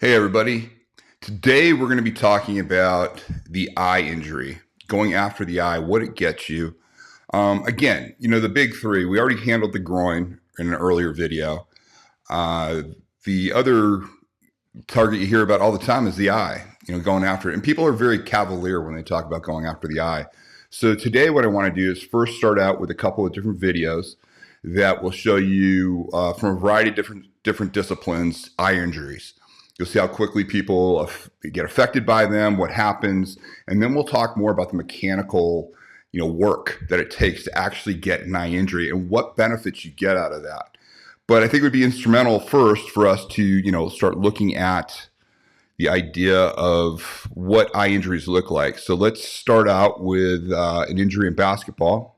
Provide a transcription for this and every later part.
Hey everybody, today we're going to be talking about the eye injury, going after the eye, what it gets you. Again, the big three, we already handled the groin in an earlier video. The other target you hear about all the time is the eye, going after it. And people are very cavalier when they talk about going after the eye. So today what I want to do is first start out with a couple of different videos that will show you from a variety of different disciplines, eye injuries. You'll see how quickly people get affected by them, what happens, and then we'll talk more about the mechanical, work that it takes to actually get an eye injury and what benefits you get out of that. But I think it would be instrumental first for us to, start looking at the idea of what eye injuries look like. So let's start out with an injury in basketball.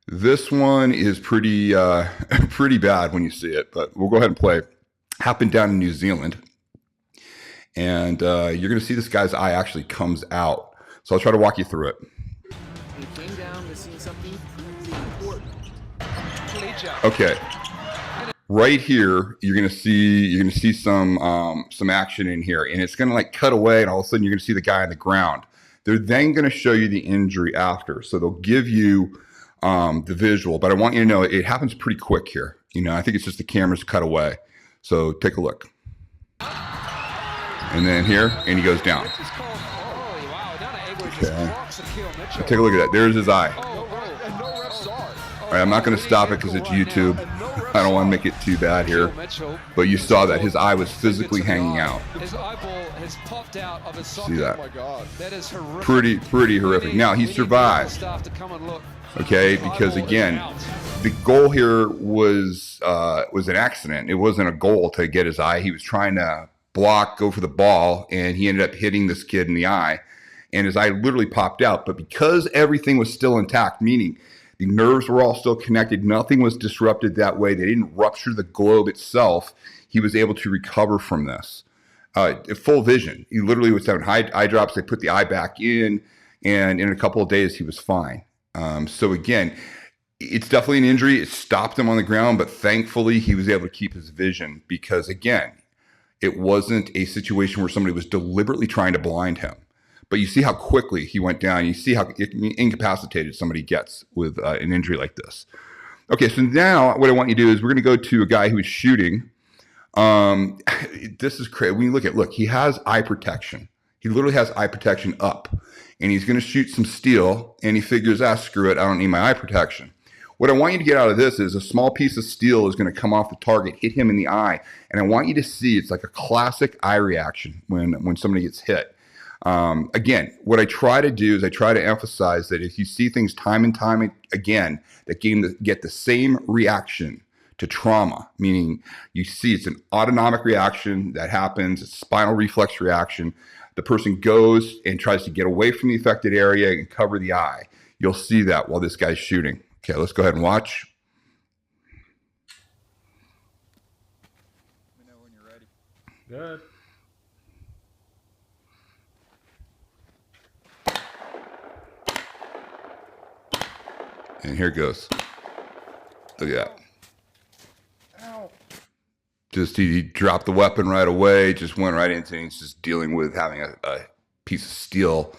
This one is pretty bad when you see it, but we'll go ahead and play. Happened down in New Zealand, and you're going to see this guy's eye actually comes out. So I'll try to walk you through it. He came down to see something pretty important. Okay, right here you're going to see some action in here, and it's going to like cut away, and all of a sudden you're going to see the guy on the ground. They're then going to show you the injury after, so they'll give you the visual. But I want you to know it happens pretty quick here. I think it's just the camera's cut away. So take a look. And then here, and he goes down. Okay. Take a look at that. There's his eye. All right, I'm not going to stop it because it's YouTube. I don't want to make it too bad here. But you saw that his eye was physically hanging out. See that? Pretty horrific. Now, he survived. Okay, because again, the goal here was an accident. It wasn't a goal to get his eye. He was trying to go for the ball, and he ended up hitting this kid in the eye, and his eye literally popped out. But because everything was still intact, meaning the nerves were all still connected, nothing was disrupted that way, they didn't rupture the globe itself, he was able to recover from this. Full vision. He literally was having eye drops. They put the eye back in, and in a couple of days, he was fine. So again, it's definitely an injury. It stopped him on the ground, but thankfully he was able to keep his vision because, again, it wasn't a situation where somebody was deliberately trying to blind him. But you see how quickly he went down. You see how incapacitated somebody gets with an injury like this. Okay, so now what I want you to do is we're going to go to a guy who is shooting. This is crazy. When you look, he has eye protection. He literally has eye protection up. And he's going to shoot some steel, and he figures, screw it, I don't need my eye protection. What I want you to get out of this is a small piece of steel is going to come off the target, hit him in the eye, and I want you to see it's like a classic eye reaction when somebody gets hit. Again, what I try to do is I try to emphasize that if you see things time and time again that get the same reaction to trauma, meaning you see it's an autonomic reaction that happens, it's a spinal reflex reaction, the person goes and tries to get away from the affected area and cover the eye. You'll see that while this guy's shooting. Okay, let's go ahead and watch. Let me know when you're ready. Good. And here it goes. Look at that. Just he dropped the weapon right away, just went right into it. He's just dealing with having a piece of steel,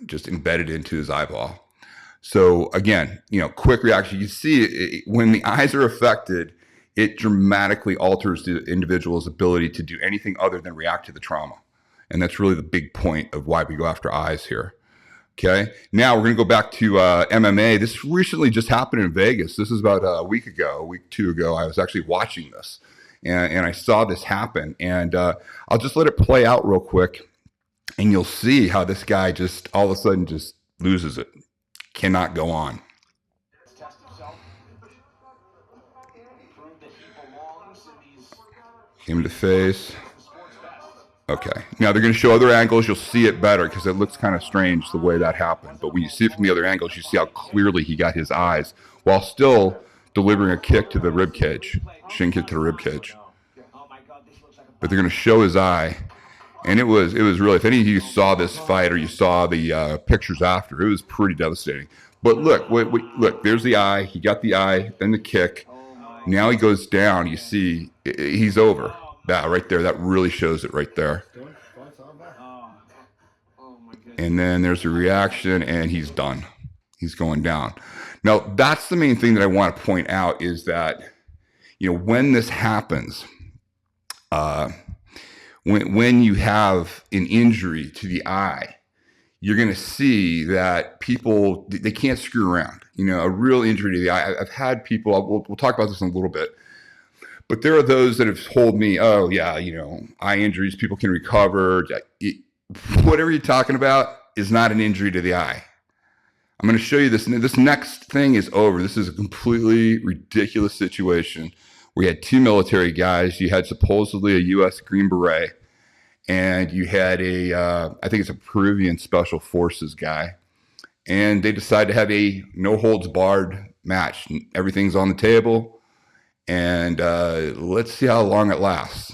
just embedded into his eyeball. So again, quick reaction. You see when the eyes are affected, it dramatically alters the individual's ability to do anything other than react to the trauma. And that's really the big point of why we go after eyes here. Okay, now we're going to go back to MMA. This recently just happened in Vegas. This is about a week ago, two ago. I was actually watching this. And I saw this happen, and I'll just let it play out real quick, and you'll see how this guy just all of a sudden just loses it, cannot go on. Him to face. Okay, now they're going to show other angles. You'll see it better because it looks kind of strange the way that happened. But when you see it from the other angles, you see how clearly he got his eyes while still delivering a kick to the rib cage, shin kick to the rib cage. But they're going to show his eye, and it was really. If any of you saw this fight or you saw the pictures after, it was pretty devastating. But look, look. There's the eye. He got the eye, then the kick. Now he goes down. You see, he's over. That right there, that really shows it right there. And then there's a reaction, and he's done. He's going down. Now, that's the main thing that I want to point out is that, when this happens, when you have an injury to the eye, you're going to see that people, they can't screw around. A real injury to the eye. I've had people, we'll talk about this in a little bit, but there are those that have told me, oh, yeah, eye injuries, people can recover. Whatever you're talking about is not an injury to the eye. I'm going to show you this. This next thing is over. This is a completely ridiculous situation. We had two military guys. You had supposedly a U.S. Green Beret, and you had I think it's a Peruvian Special Forces guy. And they decided to have a no-holds-barred match. Everything's on the table, and let's see how long it lasts.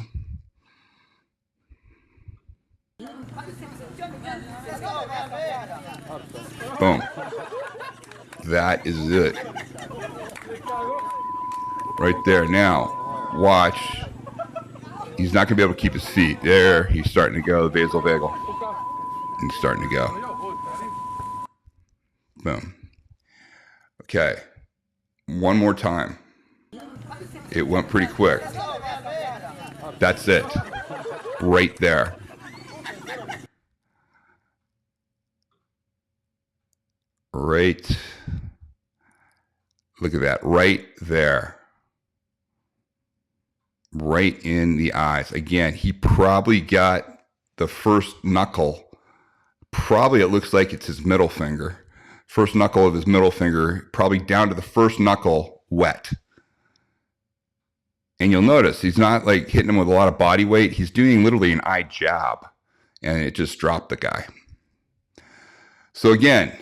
Boom. That is it. Right there. Now, watch. He's not going to be able to keep his feet. There, he's starting to go. Vasovagal. He's starting to go. Boom. Okay. One more time. It went pretty quick. That's it. Right there. Right. Look at that. Right there. Right in the eyes. Again, he probably got the first knuckle. Probably it looks like it's his middle finger. First knuckle of his middle finger, probably down to the first knuckle wet. And you'll notice he's not like hitting him with a lot of body weight. He's doing literally an eye jab, and it just dropped the guy. So again,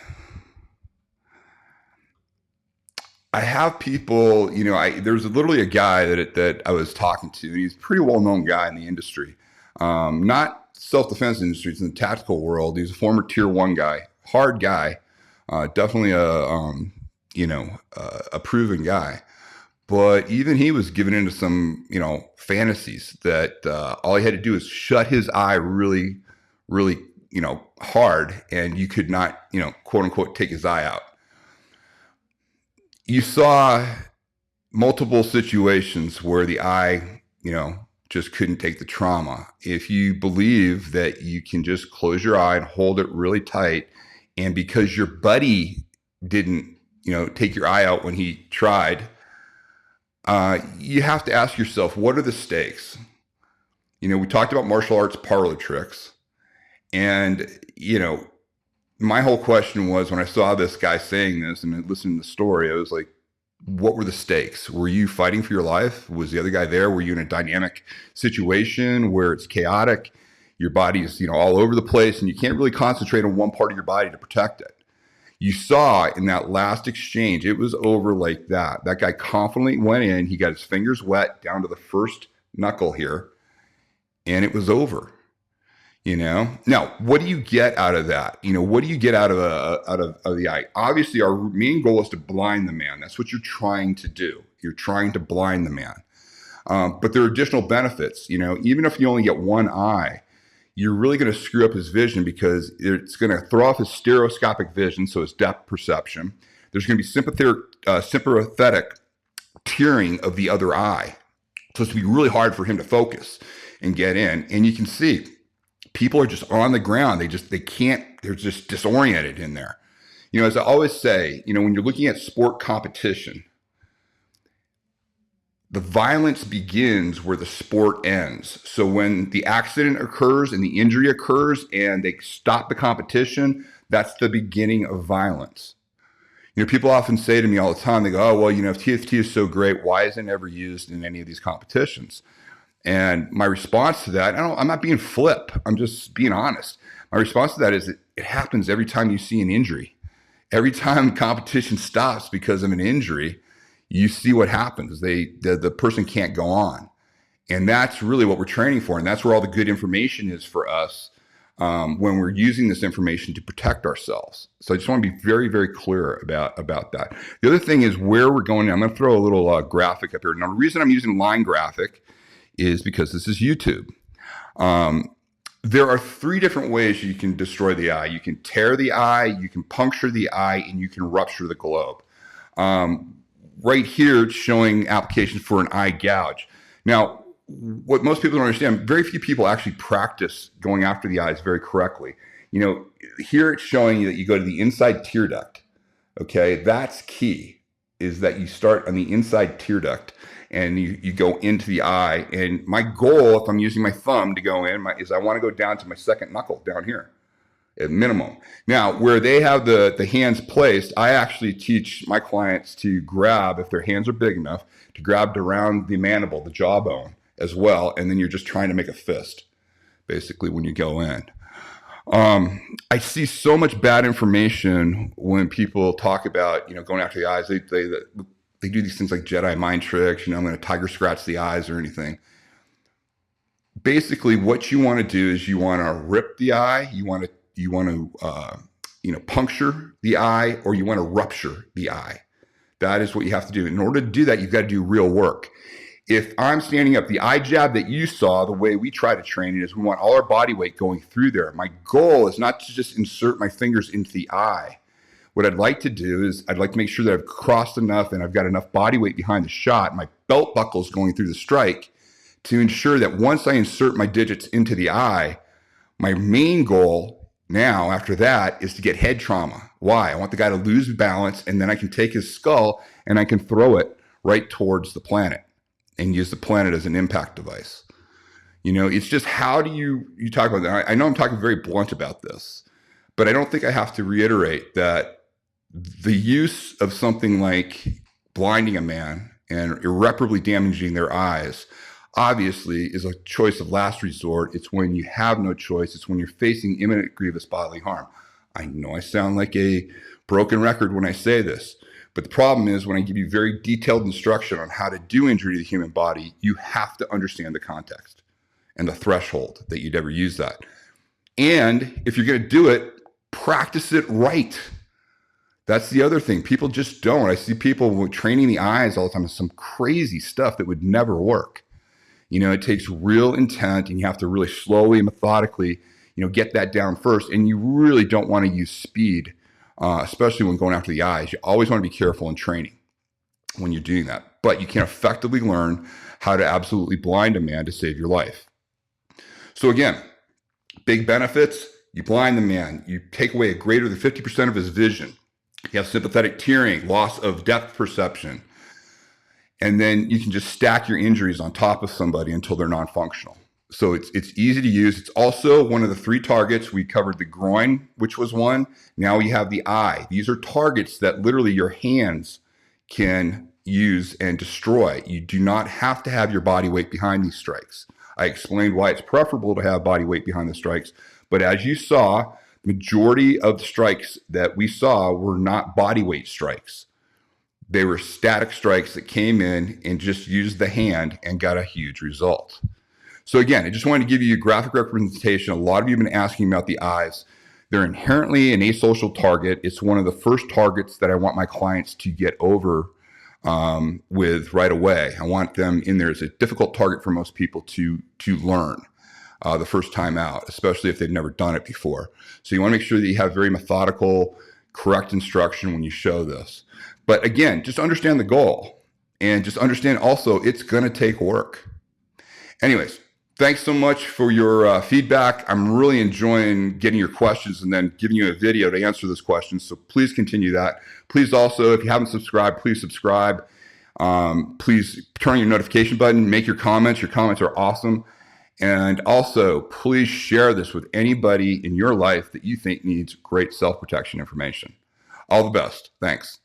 I have people, there's literally a guy that I was talking to, and he's a pretty well-known guy in the industry. Not self-defense industry, it's in the tactical world. He's a former tier 1 guy, hard guy, definitely a proven guy. But even he was given into some, fantasies that all he had to do is shut his eye really, really, hard, and you could not, quote unquote, take his eye out. You saw multiple situations where the eye, just couldn't take the trauma. If you believe that you can just close your eye and hold it really tight, and because your buddy didn't, take your eye out when he tried, you have to ask yourself, what are the stakes? We talked about martial arts parlor tricks, and, my whole question was when I saw this guy saying this and listening to the story, I was like, what were the stakes? Were you fighting for your life? Was the other guy there? Were you in a dynamic situation where it's chaotic? Your body's, all over the place, and you can't really concentrate on one part of your body to protect it. You saw in that last exchange, it was over like that. That guy confidently went in. He got his fingers wet down to the first knuckle here, and it was over. Now, what do you get out of that? What do you get out of the eye? Obviously, our main goal is to blind the man. That's what you're trying to do. You're trying to blind the man. But there are additional benefits. Even if you only get one eye, you're really going to screw up his vision because it's going to throw off his stereoscopic vision, so his depth perception. There's going to be sympathetic tearing of the other eye. So it's going to be really hard for him to focus and get in. And you can see people are just on the ground. They can't, they're just disoriented in there. As I always say, when you're looking at sport competition, the violence begins where the sport ends. So when the accident occurs and the injury occurs and they stop the competition, that's the beginning of violence. People often say to me all the time, they go, oh, well, if TFT is so great, why isn't it ever used in any of these competitions? And my response to that, I'm not being flip. I'm just being honest. My response to that is it happens every time you see an injury. Every time competition stops because of an injury, you see what happens. The person can't go on. And that's really what we're training for. And that's where all the good information is for us when we're using this information to protect ourselves. So I just want to be very, very clear about that. The other thing is where we're going. I'm going to throw a little graphic up here. Now, the reason I'm using line graphic is because this is YouTube. There are 3 different ways you can destroy the eye. You can tear the eye, you can puncture the eye, and you can rupture the globe. Right here, it's showing applications for an eye gouge. Now, what most people don't understand, very few people actually practice going after the eyes very correctly. You know, here it's showing you that you go to the inside tear duct. Okay, that's key, is that you start on the inside tear duct and you go into the eye. And my goal, if I'm using my thumb to go in, is I want to go down to my second knuckle down here at minimum. Now, where they have the hands placed, I actually teach my clients to grab, if their hands are big enough, to grab around the mandible, the jawbone as well. And then you're just trying to make a fist, basically, when you go in. I see so much bad information when people talk about, going after the eyes. They do these things like Jedi mind tricks, I'm going to tiger scratch the eyes or anything. Basically, what you want to do is you want to rip the eye, you want to puncture the eye, or you want to rupture the eye. That is what you have to do. In order to do that, you've got to do real work. If I'm standing up, the eye jab that you saw, the way we try to train it is we want all our body weight going through there. My goal is not to just insert my fingers into the eye. What I'd like to do is I'd like to make sure that I've crossed enough and I've got enough body weight behind the shot. My belt buckle is going through the strike to ensure that once I insert my digits into the eye, my main goal now after that is to get head trauma. Why? I want the guy to lose balance, and then I can take his skull and I can throw it right towards the planet and use the planet as an impact device. It's just, how do you talk about that? I know I'm talking very blunt about this, but I don't think I have to reiterate that the use of something like blinding a man and irreparably damaging their eyes obviously is a choice of last resort. It's when you have no choice. It's when you're facing imminent grievous bodily harm. I know I sound like a broken record when I say this, but the problem is when I give you very detailed instruction on how to do injury to the human body, you have to understand the context and the threshold that you'd ever use that. And if you're going to do it, practice it right. That's the other thing. People just don't. I see people training the eyes all the time with some crazy stuff that would never work. It takes real intent, and you have to really slowly and methodically, get that down first. And you really don't want to use speed, especially when going after the eyes. You always want to be careful in training when you're doing that. But you can effectively learn how to absolutely blind a man to save your life. So again, big benefits: you blind the man, you take away a greater than 50% of his vision. You have sympathetic tearing, loss of depth perception, and then you can just stack your injuries on top of somebody until they're non-functional. So it's easy to use. It's also one of the 3 targets. We covered the groin, which was one. Now you have the eye. These are targets that literally your hands can use and destroy. You do not have to have your body weight behind these strikes. I explained why it's preferable to have body weight behind the strikes, but as you saw, majority of the strikes that we saw were not body weight strikes. They were static strikes that came in and just used the hand and got a huge result. So again, I just wanted to give you a graphic representation. A lot of you have been asking about the eyes. They're inherently an asocial target. It's one of the first targets that I want my clients to get over with right away. I want them in there. It's a difficult target for most people to learn the first time out, especially if they've never done it before. So you want to make sure that you have very methodical, correct instruction when you show this. But again, just understand the goal, and just understand also it's going to take work. Anyways, thanks so much for your feedback. I'm really enjoying getting your questions and then giving you a video to answer those questions. So please continue that. Please also, if you haven't subscribed, please subscribe. Please turn on your notification button, make your comments. Your comments are awesome. And also, please share this with anybody in your life that you think needs great self-protection information. All the best. Thanks.